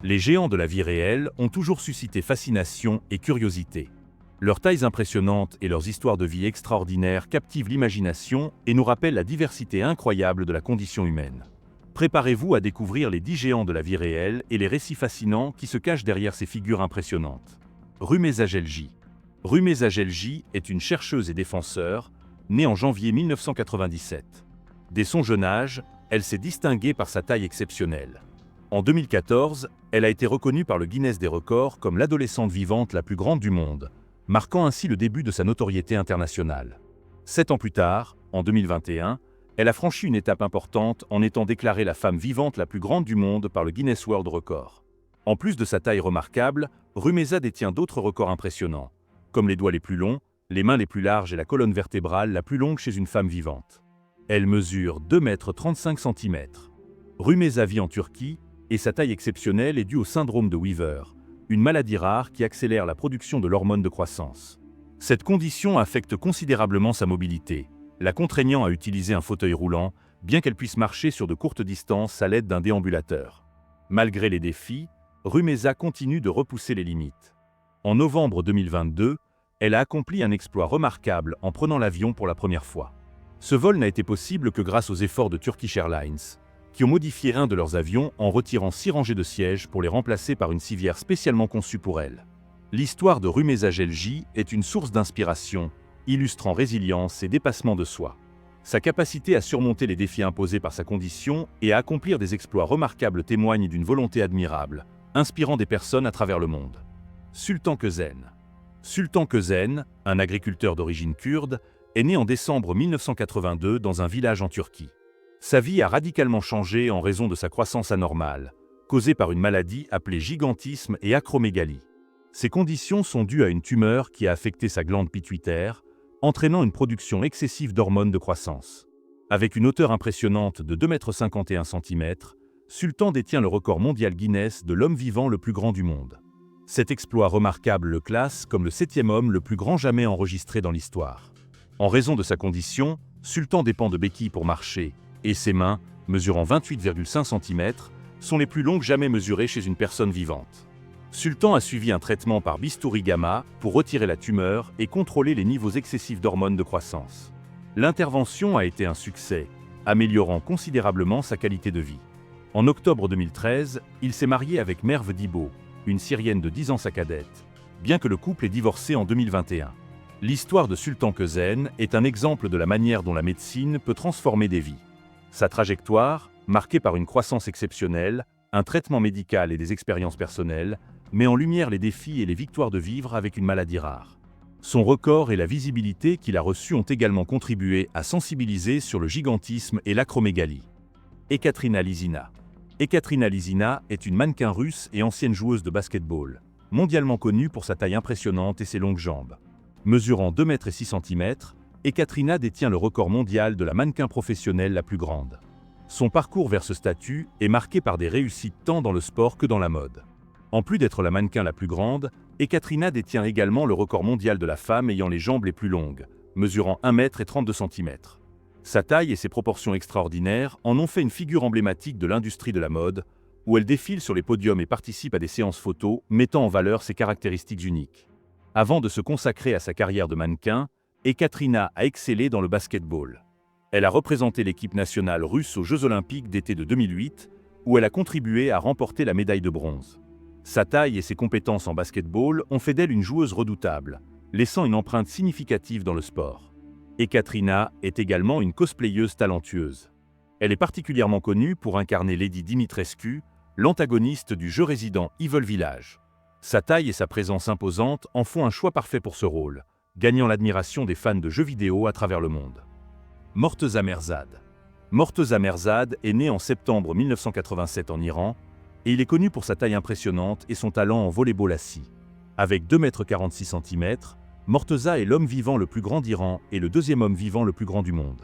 Les géants de la vie réelle ont toujours suscité fascination et curiosité. Leurs tailles impressionnantes et leurs histoires de vie extraordinaires captivent l'imagination et nous rappellent la diversité incroyable de la condition humaine. Préparez-vous à découvrir les 10 géants de la vie réelle et les récits fascinants qui se cachent derrière ces figures impressionnantes. Rumeza Gelgi. Rumeza Gelgi est une chercheuse et défenseur, née en janvier 1997. Dès son jeune âge, elle s'est distinguée par sa taille exceptionnelle. En 2014, elle a été reconnue par le Guinness des records comme l'adolescente vivante la plus grande du monde, marquant ainsi le début de sa notoriété internationale. 7 ans plus tard, en 2021, elle a franchi une étape importante en étant déclarée la femme vivante la plus grande du monde par le Guinness World Records. En plus de sa taille remarquable, Rumeza détient d'autres records impressionnants, comme les doigts les plus longs, les mains les plus larges et la colonne vertébrale la plus longue chez une femme vivante. Elle mesure 2,35 m. Rumeza vit en Turquie et sa taille exceptionnelle est due au syndrome de Weaver, une maladie rare qui accélère la production de l'hormone de croissance. Cette condition affecte considérablement sa mobilité, la contraignant à utiliser un fauteuil roulant, bien qu'elle puisse marcher sur de courtes distances à l'aide d'un déambulateur. Malgré les défis, Rumeza continue de repousser les limites. En novembre 2022, elle a accompli un exploit remarquable en prenant l'avion pour la première fois. Ce vol n'a été possible que grâce aux efforts de Turkish Airlines, qui ont modifié un de leurs avions en retirant 6 rangées de sièges pour les remplacer par une civière spécialement conçue pour elle. L'histoire de Rumeza Gelgi est une source d'inspiration, illustrant résilience et dépassement de soi. Sa capacité à surmonter les défis imposés par sa condition et à accomplir des exploits remarquables témoigne d'une volonté admirable, inspirant des personnes à travers le monde. Sultan Kösen. Sultan Kösen, un agriculteur d'origine kurde, est né en décembre 1982 dans un village en Turquie. Sa vie a radicalement changé en raison de sa croissance anormale, causée par une maladie appelée gigantisme et acromégalie. Ces conditions sont dues à une tumeur qui a affecté sa glande pituitaire, entraînant une production excessive d'hormones de croissance. Avec une hauteur impressionnante de 2,51 m, Sultan détient le record mondial Guinness de l'homme vivant le plus grand du monde. Cet exploit remarquable le classe comme le 7e homme le plus grand jamais enregistré dans l'histoire. En raison de sa condition, Sultan dépend de béquilles pour marcher, et ses mains, mesurant 28,5 cm, sont les plus longues jamais mesurées chez une personne vivante. Sultan a suivi un traitement par bistouri gamma pour retirer la tumeur et contrôler les niveaux excessifs d'hormones de croissance. L'intervention a été un succès, améliorant considérablement sa qualité de vie. En octobre 2013, il s'est marié avec Merve Dibo, une Syrienne de 10 ans sa cadette, bien que le couple ait divorcé en 2021. L'histoire de Sultan Kösen est un exemple de la manière dont la médecine peut transformer des vies. Sa trajectoire, marquée par une croissance exceptionnelle, un traitement médical et des expériences personnelles, met en lumière les défis et les victoires de vivre avec une maladie rare. Son record et la visibilité qu'il a reçue ont également contribué à sensibiliser sur le gigantisme et l'acromégalie. Ekaterina Lizina. Ekaterina Lizina est une mannequin russe et ancienne joueuse de basket-ball, mondialement connue pour sa taille impressionnante et ses longues jambes. Mesurant 2,6 m, Ekaterina détient le record mondial de la mannequin professionnelle la plus grande. Son parcours vers ce statut est marqué par des réussites tant dans le sport que dans la mode. En plus d'être la mannequin la plus grande, Ekaterina détient également le record mondial de la femme ayant les jambes les plus longues, mesurant 1,32 m. Sa taille et ses proportions extraordinaires en ont fait une figure emblématique de l'industrie de la mode, où elle défile sur les podiums et participe à des séances photos mettant en valeur ses caractéristiques uniques. Avant de se consacrer à sa carrière de mannequin, Ekaterina a excellé dans le basket-ball. Elle a représenté l'équipe nationale russe aux Jeux Olympiques d'été de 2008, où elle a contribué à remporter la médaille de bronze. Sa taille et ses compétences en basket-ball ont fait d'elle une joueuse redoutable, laissant une empreinte significative dans le sport. Ekaterina est également une cosplayeuse talentueuse. Elle est particulièrement connue pour incarner Lady Dimitrescu, l'antagoniste du jeu Resident Evil Village. Sa taille et sa présence imposante en font un choix parfait pour ce rôle, gagnant l'admiration des fans de jeux vidéo à travers le monde. Morteza Merzad. Morteza Merzad est né en septembre 1987 en Iran, et il est connu pour sa taille impressionnante et son talent en volley-ball assis. Avec 2,46 m, Morteza est l'homme vivant le plus grand d'Iran et le deuxième homme vivant le plus grand du monde.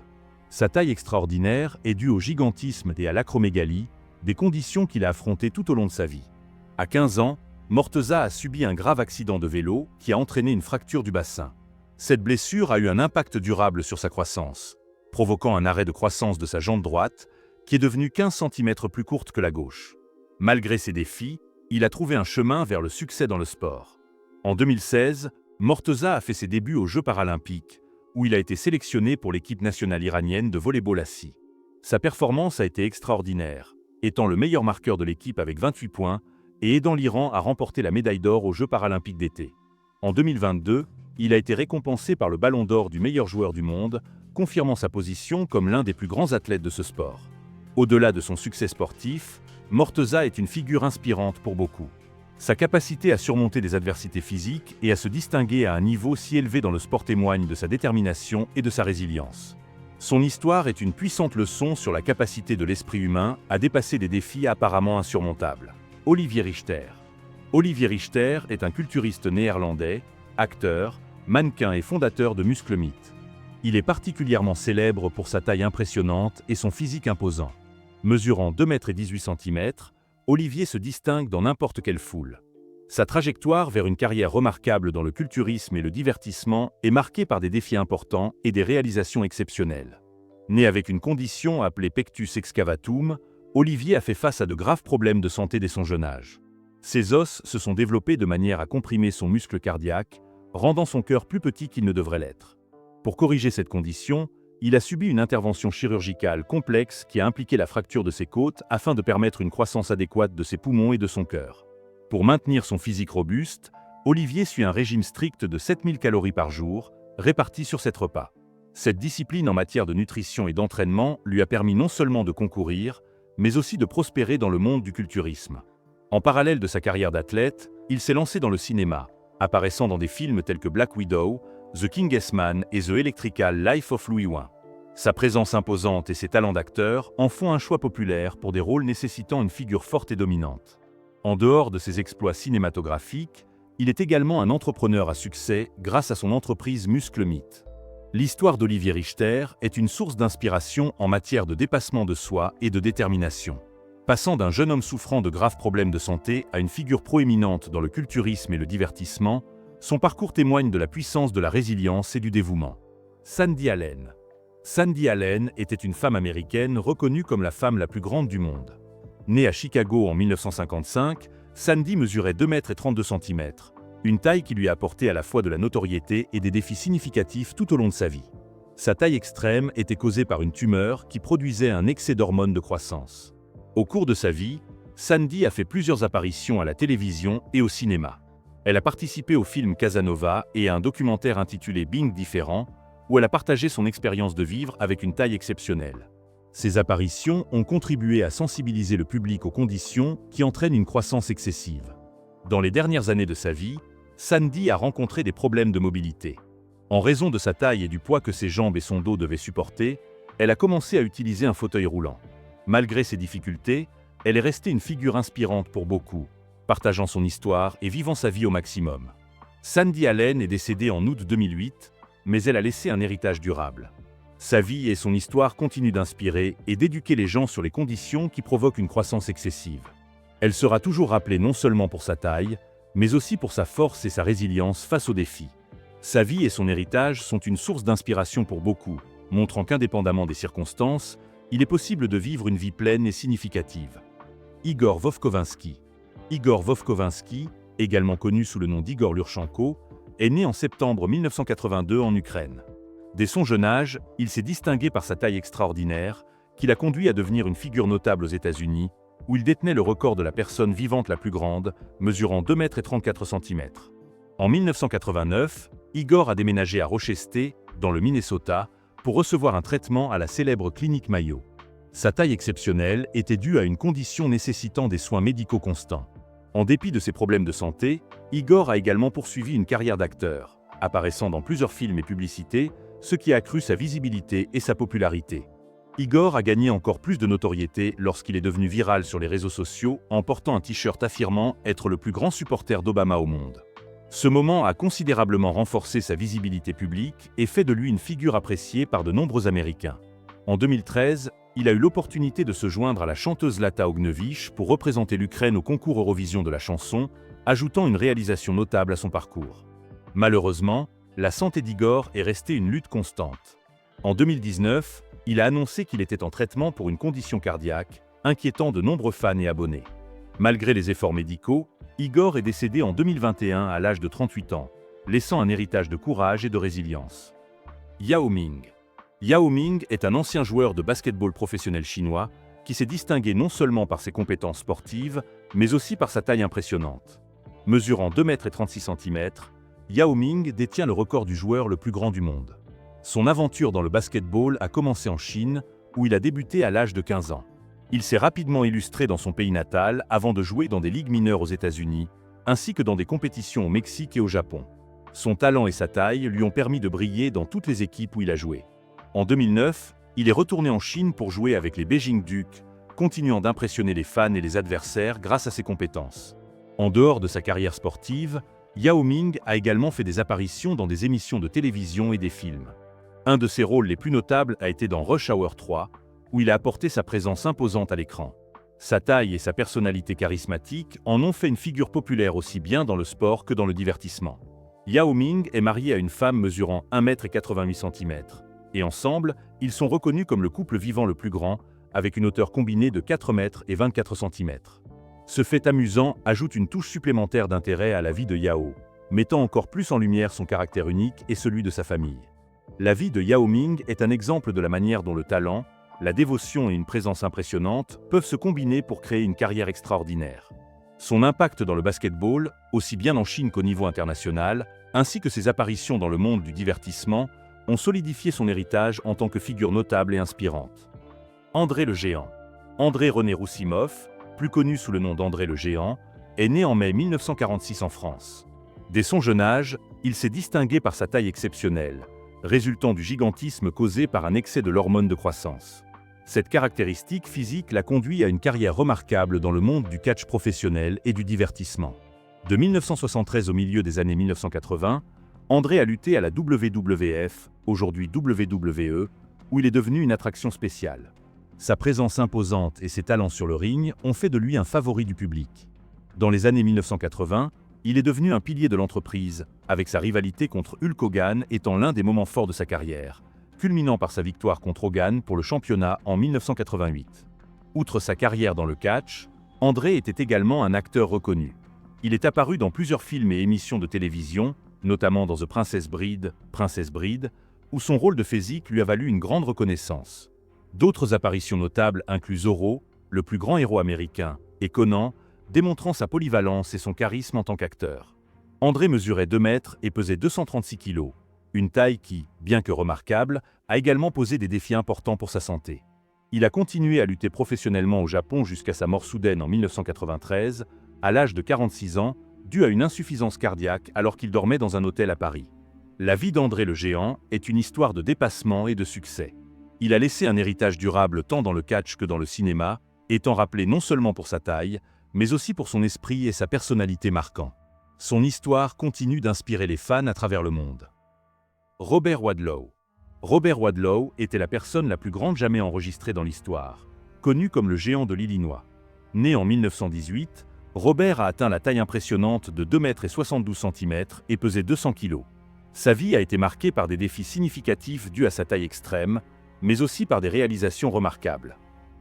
Sa taille extraordinaire est due au gigantisme et à l'acromégalie, des conditions qu'il a affrontées tout au long de sa vie. À 15 ans, Morteza a subi un grave accident de vélo qui a entraîné une fracture du bassin. Cette blessure a eu un impact durable sur sa croissance, provoquant un arrêt de croissance de sa jambe droite, qui est devenue 15 cm plus courte que la gauche. Malgré ces défis, Il a trouvé un chemin vers le succès dans le sport. En 2016, Morteza a fait ses débuts aux Jeux paralympiques, où il a été sélectionné pour l'équipe nationale iranienne de volley-ball assis. Sa performance a été extraordinaire, étant le meilleur marqueur de l'équipe avec 28 points et aidant l'Iran à remporter la médaille d'or aux Jeux paralympiques d'été. En 2022, il a été récompensé par le Ballon d'or du meilleur joueur du monde, confirmant sa position comme l'un des plus grands athlètes de ce sport. Au-delà de son succès sportif, Morteza est une figure inspirante pour beaucoup. Sa capacité à surmonter des adversités physiques et à se distinguer à un niveau si élevé dans le sport témoigne de sa détermination et de sa résilience. Son histoire est une puissante leçon sur la capacité de l'esprit humain à dépasser des défis apparemment insurmontables. Olivier Richter. Olivier Richter est un culturiste néerlandais, acteur, mannequin et fondateur de Muscle Meat. Il est particulièrement célèbre pour sa taille impressionnante et son physique imposant. Mesurant 2,18 m, Olivier se distingue dans n'importe quelle foule. Sa trajectoire vers une carrière remarquable dans le culturisme et le divertissement est marquée par des défis importants et des réalisations exceptionnelles. Né avec une condition appelée pectus excavatum, Olivier a fait face à de graves problèmes de santé dès son jeune âge. Ses os se sont développés de manière à comprimer son muscle cardiaque, rendant son cœur plus petit qu'il ne devrait l'être. Pour corriger cette condition, il a subi une intervention chirurgicale complexe qui a impliqué la fracture de ses côtes afin de permettre une croissance adéquate de ses poumons et de son cœur. Pour maintenir son physique robuste, Olivier suit un régime strict de 7000 calories par jour, répartis sur 7 repas. Cette discipline en matière de nutrition et d'entraînement lui a permis non seulement de concourir, mais aussi de prospérer dans le monde du culturisme. En parallèle de sa carrière d'athlète, il s'est lancé dans le cinéma, apparaissant dans des films tels que Black Widow, The King's Man et The Electrical Life of Louis Wain. Sa présence imposante et ses talents d'acteur en font un choix populaire pour des rôles nécessitant une figure forte et dominante. En dehors de ses exploits cinématographiques, il est également un entrepreneur à succès grâce à son entreprise Muscle Meat. L'histoire d'Olivier Richter est une source d'inspiration en matière de dépassement de soi et de détermination. Passant d'un jeune homme souffrant de graves problèmes de santé à une figure proéminente dans le culturisme et le divertissement, son parcours témoigne de la puissance de la résilience et du dévouement. Sandy Allen. Sandy Allen était une femme américaine reconnue comme la femme la plus grande du monde. Née à Chicago en 1955, Sandy mesurait 2,32 m, une taille qui lui a apporté à la fois de la notoriété et des défis significatifs tout au long de sa vie. Sa taille extrême était causée par une tumeur qui produisait un excès d'hormones de croissance. Au cours de sa vie, Sandy a fait plusieurs apparitions à la télévision et au cinéma. Elle a participé au film Casanova et à un documentaire intitulé Being Différent, où elle a partagé son expérience de vivre avec une taille exceptionnelle. Ces apparitions ont contribué à sensibiliser le public aux conditions qui entraînent une croissance excessive. Dans les dernières années de sa vie, Sandy a rencontré des problèmes de mobilité. En raison de sa taille et du poids que ses jambes et son dos devaient supporter, elle a commencé à utiliser un fauteuil roulant. Malgré ces difficultés, elle est restée une figure inspirante pour beaucoup, partageant son histoire et vivant sa vie au maximum. Sandy Allen est décédée en août 2008, mais elle a laissé un héritage durable. Sa vie et son histoire continuent d'inspirer et d'éduquer les gens sur les conditions qui provoquent une croissance excessive. Elle sera toujours rappelée non seulement pour sa taille, mais aussi pour sa force et sa résilience face aux défis. Sa vie et son héritage sont une source d'inspiration pour beaucoup, montrant qu'indépendamment des circonstances, il est possible de vivre une vie pleine et significative. Igor Vovkovinsky. Igor Vovkovinsky, également connu sous le nom d'Igor Lurchenko, est né en septembre 1982 en Ukraine. Dès son jeune âge, il s'est distingué par sa taille extraordinaire, qui l'a conduit à devenir une figure notable aux États-Unis, où il détenait le record de la personne vivante la plus grande, mesurant 2,34 m. En 1989, Igor a déménagé à Rochester, dans le Minnesota, pour recevoir un traitement à la célèbre clinique Mayo. Sa taille exceptionnelle était due à une condition nécessitant des soins médicaux constants. En dépit de ses problèmes de santé, Igor a également poursuivi une carrière d'acteur, apparaissant dans plusieurs films et publicités, ce qui a accru sa visibilité et sa popularité. Igor a gagné encore plus de notoriété lorsqu'il est devenu viral sur les réseaux sociaux en portant un t-shirt affirmant être le plus grand supporter d'Obama au monde. Ce moment a considérablement renforcé sa visibilité publique et fait de lui une figure appréciée par de nombreux Américains. En 2013, il a eu l'opportunité de se joindre à la chanteuse Lata Ognevish pour représenter l'Ukraine au concours Eurovision de la chanson, ajoutant une réalisation notable à son parcours. Malheureusement, la santé d'Igor est restée une lutte constante. En 2019, il a annoncé qu'il était en traitement pour une condition cardiaque, inquiétant de nombreux fans et abonnés. Malgré les efforts médicaux, Igor est décédé en 2021 à l'âge de 38 ans, laissant un héritage de courage et de résilience. Yao Ming. Yao Ming est un ancien joueur de basket-ball professionnel chinois qui s'est distingué non seulement par ses compétences sportives, mais aussi par sa taille impressionnante. Mesurant 2,36 m, Yao Ming détient le record du joueur le plus grand du monde. Son aventure dans le basket-ball a commencé en Chine, où il a débuté à l'âge de 15 ans. Il s'est rapidement illustré dans son pays natal avant de jouer dans des ligues mineures aux États-Unis, ainsi que dans des compétitions au Mexique et au Japon. Son talent et sa taille lui ont permis de briller dans toutes les équipes où il a joué. En 2009, il est retourné en Chine pour jouer avec les Beijing Ducks, continuant d'impressionner les fans et les adversaires grâce à ses compétences. En dehors de sa carrière sportive, Yao Ming a également fait des apparitions dans des émissions de télévision et des films. Un de ses rôles les plus notables a été dans Rush Hour 3, où il a apporté sa présence imposante à l'écran. Sa taille et sa personnalité charismatique en ont fait une figure populaire aussi bien dans le sport que dans le divertissement. Yao Ming est marié à une femme mesurant 1,88 m, et ensemble, ils sont reconnus comme le couple vivant le plus grand, avec une hauteur combinée de 4,24 m. Ce fait amusant ajoute une touche supplémentaire d'intérêt à la vie de Yao, mettant encore plus en lumière son caractère unique et celui de sa famille. La vie de Yao Ming est un exemple de la manière dont le talent, la dévotion et une présence impressionnante peuvent se combiner pour créer une carrière extraordinaire. Son impact dans le basket-ball, aussi bien en Chine qu'au niveau international, ainsi que ses apparitions dans le monde du divertissement, ont solidifié son héritage en tant que figure notable et inspirante. André le Géant. André René Roussimov, plus connu sous le nom d'André le Géant, est né en mai 1946 en France. Dès son jeune âge, il s'est distingué par sa taille exceptionnelle, résultant du gigantisme causé par un excès de l'hormone de croissance. Cette caractéristique physique l'a conduit à une carrière remarquable dans le monde du catch professionnel et du divertissement. De 1973 au milieu des années 1980, André a lutté à la WWF, aujourd'hui WWE, où il est devenu une attraction spéciale. Sa présence imposante et ses talents sur le ring ont fait de lui un favori du public. Dans les années 1980, il est devenu un pilier de l'entreprise, avec sa rivalité contre Hulk Hogan étant l'un des moments forts de sa carrière, culminant par sa victoire contre Hogan pour le championnat en 1988. Outre sa carrière dans le catch, André était également un acteur reconnu. Il est apparu dans plusieurs films et émissions de télévision, notamment dans The Princess Bride, où son rôle de physique lui a valu une grande reconnaissance. D'autres apparitions notables incluent Zorro, le plus grand héros américain, et Conan, démontrant sa polyvalence et son charisme en tant qu'acteur. André mesurait 2 mètres et pesait 236 kg, une taille qui, bien que remarquable, a également posé des défis importants pour sa santé. Il a continué à lutter professionnellement au Japon jusqu'à sa mort soudaine en 1993, à l'âge de 46 ans, due à une insuffisance cardiaque alors qu'il dormait dans un hôtel à Paris. La vie d'André le Géant est une histoire de dépassement et de succès. Il a laissé un héritage durable tant dans le catch que dans le cinéma, étant rappelé non seulement pour sa taille, mais aussi pour son esprit et sa personnalité marquants. Son histoire continue d'inspirer les fans à travers le monde. Robert Wadlow. Robert Wadlow était la personne la plus grande jamais enregistrée dans l'histoire, connu comme le géant de l'Illinois. Né en 1918, Robert a atteint la taille impressionnante de 2,72 m et pesait 200 kg. Sa vie a été marquée par des défis significatifs dus à sa taille extrême, mais aussi par des réalisations remarquables.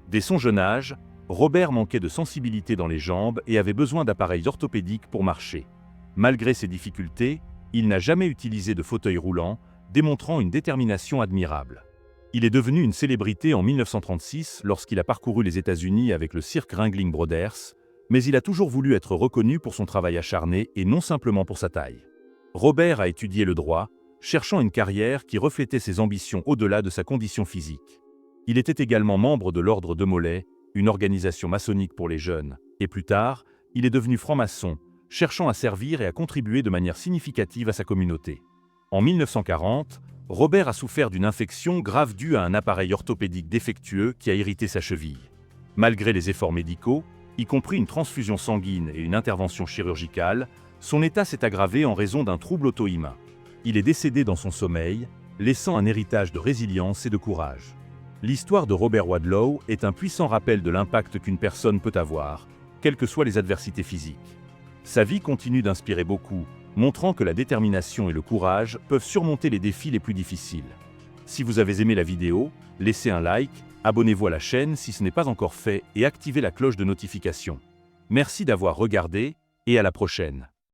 Dès son jeune âge, Robert manquait de sensibilité dans les jambes et avait besoin d'appareils orthopédiques pour marcher. Malgré ces difficultés, il n'a jamais utilisé de fauteuil roulant, démontrant une détermination admirable. Il est devenu une célébrité en 1936 lorsqu'il a parcouru les États-Unis avec le cirque Ringling Brothers, mais il a toujours voulu être reconnu pour son travail acharné et non simplement pour sa taille. Robert a étudié le droit, cherchant une carrière qui reflétait ses ambitions au-delà de sa condition physique. Il était également membre de l'Ordre de Mollet, une organisation maçonnique pour les jeunes, et plus tard, il est devenu franc-maçon, cherchant à servir et à contribuer de manière significative à sa communauté. En 1940, Robert a souffert d'une infection grave due à un appareil orthopédique défectueux qui a irrité sa cheville. Malgré les efforts médicaux, y compris une transfusion sanguine et une intervention chirurgicale, son état s'est aggravé en raison d'un trouble auto-immun. Il est décédé dans son sommeil, laissant un héritage de résilience et de courage. L'histoire de Robert Wadlow est un puissant rappel de l'impact qu'une personne peut avoir, quelles que soient les adversités physiques. Sa vie continue d'inspirer beaucoup, montrant que la détermination et le courage peuvent surmonter les défis les plus difficiles. Si vous avez aimé la vidéo, laissez un like, abonnez-vous à la chaîne si ce n'est pas encore fait et activez la cloche de notification. Merci d'avoir regardé, et à la prochaine.